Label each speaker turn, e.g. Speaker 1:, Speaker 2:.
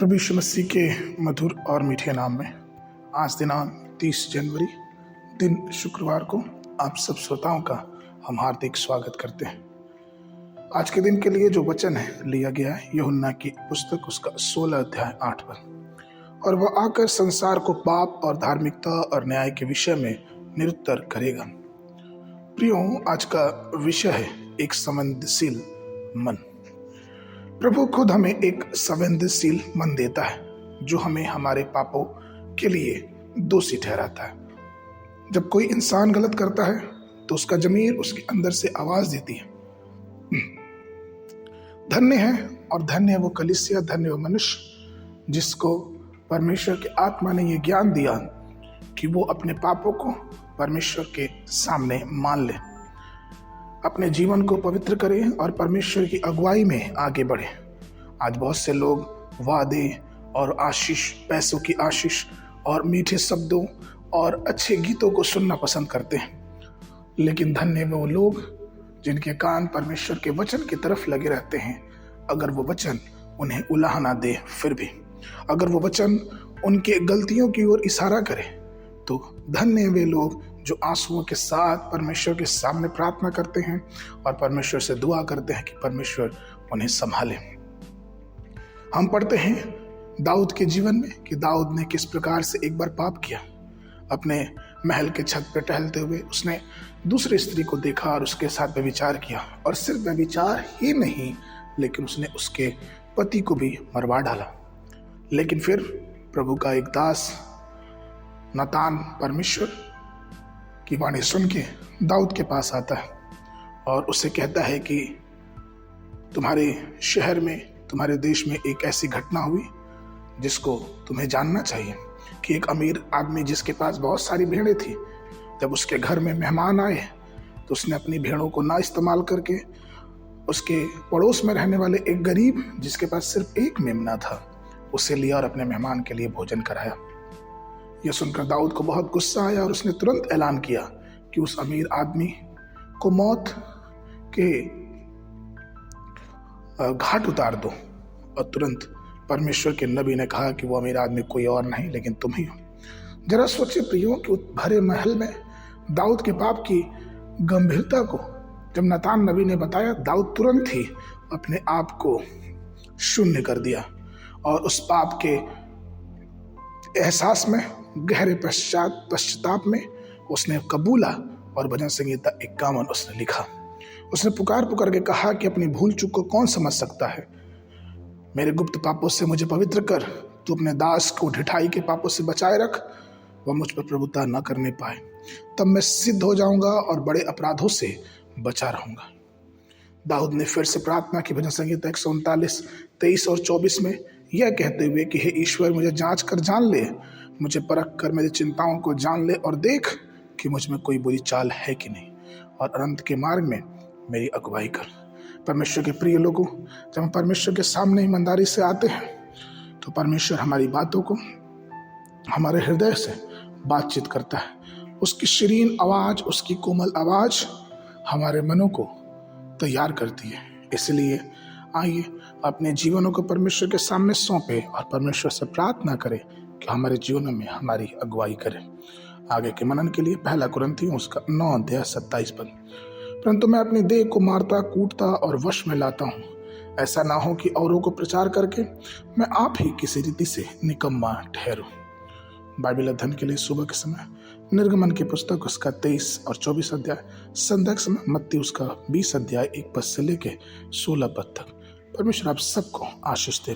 Speaker 1: प्रभु यीशु मसीह के मधुर और मीठे नाम में आज दिनांक 30 जनवरी दिन शुक्रवार को आप सब श्रोताओं का हम हार्दिक स्वागत करते हैं। आज के दिन के लिए जो वचन है लिया गया है यूहन्ना की पुस्तक उसका 16 अध्याय 8 पर। और वह आकर संसार को पाप और धार्मिकता और न्याय के विषय में निरुत्तर करेगा। प्रियो, आज का विषय है एक संवेदनशील मन। प्रभु खुद हमें एक संवेदनशील मन देता है जो हमें हमारे पापों के लिए दोषी ठहराता है। जब कोई इंसान गलत करता है तो उसका ज़मीर उसके अंदर से आवाज देती है, धन्य है और धन्य है वो कलीसिया, धन्य वो मनुष्य जिसको परमेश्वर की आत्मा ने ये ज्ञान दिया कि वो अपने पापों को परमेश्वर के सामने मान ले, अपने जीवन को पवित्र करें और परमेश्वर की अगुवाई में आगे बढ़े। आज बहुत से लोग वादे और आशीष, पैसों की आशीष और मीठे शब्दों और अच्छे गीतों को सुनना पसंद करते हैं, लेकिन धन्य वो लोग जिनके कान परमेश्वर के वचन की तरफ लगे रहते हैं। अगर वो वचन उन्हें उलाह ना दे, फिर भी अगर वो वचन उनके गलतियों की ओर इशारा करे, तो धन्य वे लोग जो आंसुओं के साथ परमेश्वर के सामने प्रार्थना करते हैं और परमेश्वर से दुआ करते हैं कि परमेश्वर उन्हें संभाले। हम पढ़ते हैं दाऊद के जीवन में कि दाऊद ने किस प्रकार से एक बार पाप किया। अपने महल के छत पर टहलते हुए उसने दूसरी स्त्री को देखा और उसके साथ व्यभिचार किया, और सिर्फ व्यभिचार ही नहीं लेकिन उसने उसके पति को भी मरवा डाला। लेकिन फिर प्रभु का एक दास नातान परमेश्वर की वाणी सुन के दाऊद के पास आता है और उससे कहता है कि तुम्हारे शहर में, तुम्हारे देश में एक ऐसी घटना हुई जिसको तुम्हें जानना चाहिए कि एक अमीर आदमी जिसके पास बहुत सारी भेड़ें थी, जब उसके घर में मेहमान आए तो उसने अपनी भेड़ों को ना इस्तेमाल करके उसके पड़ोस में रहने वाले एक गरीब जिसके पास सिर्फ एक मेमना था उसे लिया और अपने मेहमान के लिए भोजन कराया। यह सुनकर दाऊद को बहुत गुस्सा आया और उसने तुरंत ऐलान किया कि उस अमीर आदमी को मौत के घाट उतार दो। और तुरंत परमेश्वर के नबी ने कहा कि वो अमीर आदमी कोई और नहीं लेकिन तुम ही हो। जरा सोचिए प्रियो कि भरे महल में दाऊद के पाप की गंभीरता को जब नातान नबी ने बताया, दाऊद तुरंत ही अपने आप को शून्य कर दिया और उस पाप के एहसास में, गहरे पश्चाताप में उसने कबूला और भजन संगीता 51 उसने लिखा। उसने पुकार के कहा कि अपनी भूल चूक को कौन समझ सकता है। मेरे गुप्त पापों से मुझे पवित्र कर, तू अपने दास को ढिठाई के पापों से बचाए रख, वह मुझ पर प्रभुता न करने पाए। तब मैं सिद्ध हो जाऊंगा और बड़े अपराधों से बचा रहूंगा। दाऊद ने फिर से प्रार्थना की, भजन संगीता 139, 23 और 24 में यह कहते हुए कि हे ईश्वर, मुझे जांच कर जान ले, मुझे परख कर मेरी चिंताओं को जान ले और देख कि मुझ में कोई बुरी चाल है कि नहीं, और अनंत के मार्ग में मेरी अगुवाई कर। परमेश्वर के प्रिय लोगों, जब हम परमेश्वर के सामने ईमानदारी से आते हैं तो परमेश्वर हमारी बातों को हमारे हृदय से बातचीत करता है। उसकी शीरीन आवाज़, उसकी कोमल आवाज़ हमारे मनों को तैयार करती है। इसलिए आइए अपने जीवनों को परमेश्वर के सामने सौंपे और परमेश्वर से प्रार्थना करें कि हमारे जीवन में हमारी अगुवाई करें। आगे के मनन के लिए 1 कुरिन्थियों उसका 9 अध्याय 27 पद। परंतु मैं अपनी देह को मारता, कूटता और वश में लाता हूँ, ऐसा ना हो कि औरों को प्रचार करके मैं आप ही किसी रीति से निकम्मा ठहरूं। बाइबल अध्ययन के लिए सुबह के समय निर्गमन की पुस्तक उसका 23 और 24 अध्याय, संध्या के समय मत्ती उसका 20 अध्याय 1 पद से लेके 16 पद तक। परमेश्वर आप सबको आशीष दे।